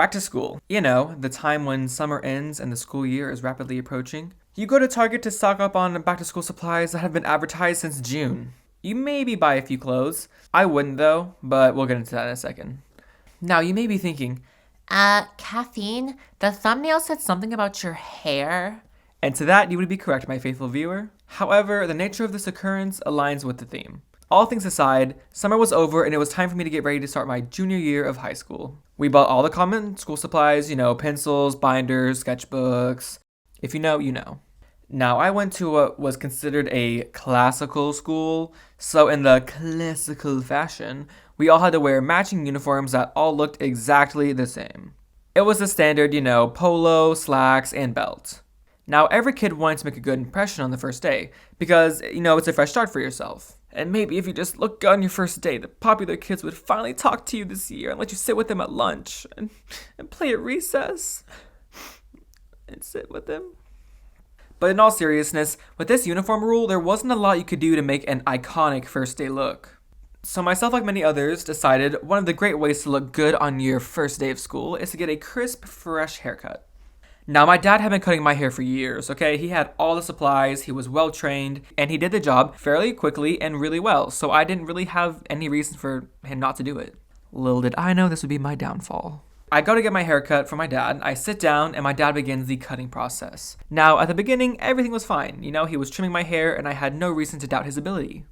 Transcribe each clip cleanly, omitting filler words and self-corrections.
Back to school. You know, the time when summer ends and the school year is rapidly approaching. You go to Target to stock up on back to school supplies that have been advertised since June. You maybe buy a few clothes. I wouldn't though, but we'll get into that in a second. Now, you may be thinking, Caffeine, the thumbnail said something about your hair. and to that you would be correct, my faithful viewer. However, the nature of this occurrence aligns with the theme. All things aside, summer was over and it was time for me to get ready to start my junior year of high school. We bought all the common school supplies, pencils, binders, sketchbooks. If you know, you know. Now, I went to what was considered a classical school, so in the classical fashion, we all had to wear matching uniforms that all looked exactly the same. It was the standard, polo, slacks, and belt. Now, every kid wanted to make a good impression on the first day, because, it's a fresh start for yourself. And maybe if you just look good on your first day, the popular kids would finally talk to you this year and let you sit with them at lunch and play at recess and sit with them. But in all seriousness, with this uniform rule, there wasn't a lot you could do to make an iconic first day look. So myself, like many others, decided one of the great ways to look good on your first day of school is to get a crisp, fresh haircut. Now, my dad had been cutting my hair for years, okay? He had all the supplies, he was well trained, and he did the job fairly quickly and really well, so I didn't really have any reason for him not to do it. Little did I know this would be my downfall. I go to get my hair cut from my dad, I sit down, and my dad begins the cutting process. Now, at the beginning, everything was fine. He was trimming my hair, and I had no reason to doubt his ability.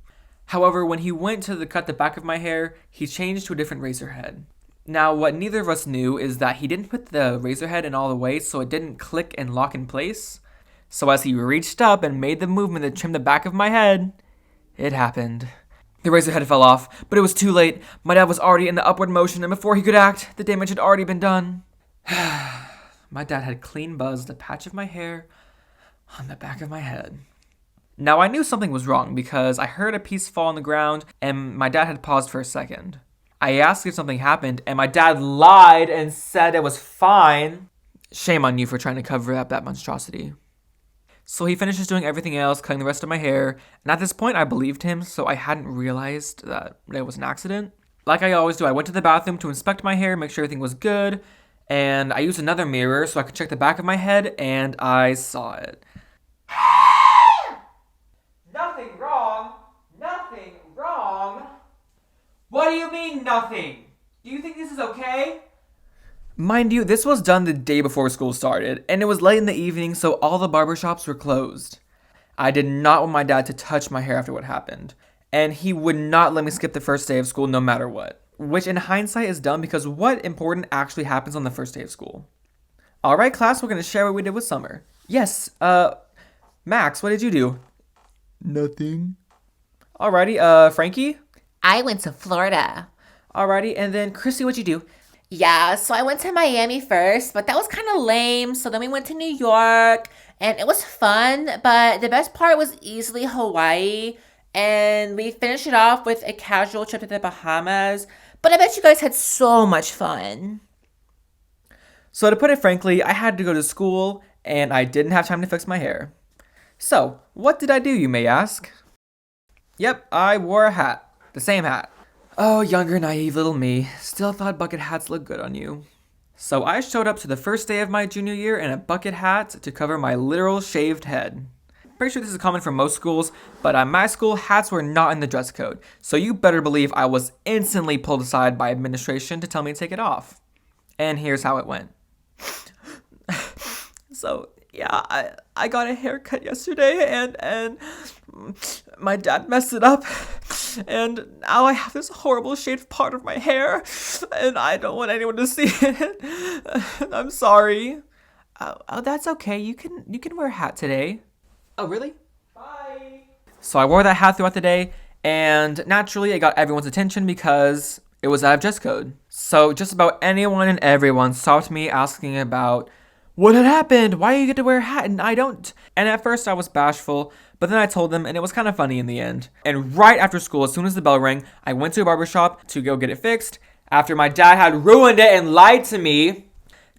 However, when he went to cut the back of my hair, he changed to a different razor head. Now, what neither of us knew is that he didn't put the razor head in all the way so it didn't click and lock in place. So as he reached up and made the movement to trim the back of my head, it happened. The razor head fell off, but it was too late. My dad was already in the upward motion, and before he could act, the damage had already been done. My dad had clean buzzed a patch of my hair on the back of my head. Now, I knew something was wrong because I heard a piece fall on the ground, and my dad had paused for a second. I asked if something happened, and my dad lied and said it was fine. Shame on you for trying to cover up that monstrosity. So he finishes doing everything else, cutting the rest of my hair, and at this point I believed him, so I hadn't realized that it was an accident. Like I always do, I went to the bathroom to inspect my hair, make sure everything was good, and I used another mirror so I could check the back of my head, and I saw it. Nothing wrong! Nothing wrong! What do you mean, nothing? Do you think this is okay? Mind you, this was done the day before school started, and it was late in the evening, so all the barbershops were closed. I did not want my dad to touch my hair after what happened, and he would not let me skip the first day of school no matter what. Which in hindsight is dumb because what important actually happens on the first day of school? Alright class, we're going to share what we did with summer. Yes, Max, what did you do? Nothing. Alrighty, Frankie? I went to Florida. Alrighty, and then Chrissy, what'd you do? Yeah, so I went to Miami first, but that was kind of lame. So then we went to New York, and it was fun, but the best part was easily Hawaii. And we finished it off with a casual trip to the Bahamas. But I bet you guys had so much fun. So to put it frankly, I had to go to school, and I didn't have time to fix my hair. So, what did I do, you may ask? Yep, I wore a hat. The same hat. Oh, younger, naive little me. Still thought bucket hats looked good on you. So I showed up to the first day of my junior year in a bucket hat to cover my literal shaved head. Pretty sure this is common for most schools, but at my school, hats were not in the dress code. So you better believe I was instantly pulled aside by administration to tell me to take it off. And here's how it went. So, yeah, I got a haircut yesterday and my dad messed it up. And now I have this horrible shaved part of my hair, and I don't want anyone to see it. I'm sorry. Oh, that's okay. You can wear a hat today. Oh, really? Bye. So I wore that hat throughout the day, and naturally it got everyone's attention because it was out of dress code. So just about anyone and everyone stopped me asking about what had happened. Why do you get to wear a hat and I don't? And at first I was bashful, but then I told them, and it was kind of funny in the end. And right after school, as soon as the bell rang, I went to a barbershop to go get it fixed after my dad had ruined it and lied to me.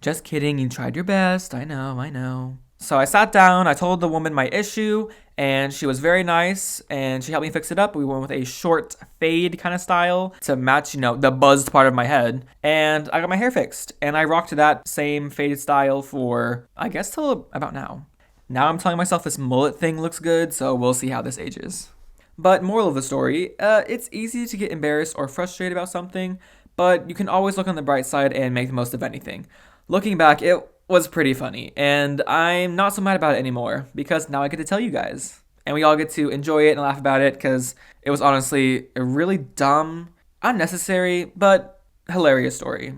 Just kidding, you tried your best. I know. So I sat down, I told the woman my issue, and she was very nice, and she helped me fix it up. We went with a short fade kind of style to match, the buzzed part of my head. And I got my hair fixed, and I rocked that same faded style for, I guess, till about now. Now I'm telling myself this mullet thing looks good, so we'll see how this ages. But moral of the story, it's easy to get embarrassed or frustrated about something, but you can always look on the bright side and make the most of anything. Looking back, it was pretty funny, and I'm not so mad about it anymore, because now I get to tell you guys. And we all get to enjoy it and laugh about it, because it was honestly a really dumb, unnecessary, but hilarious story.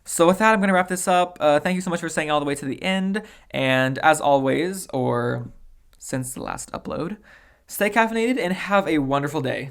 So with that, I'm going to wrap this up. Thank you so much for staying all the way to the end, and as always, or since the last upload, stay caffeinated and have a wonderful day.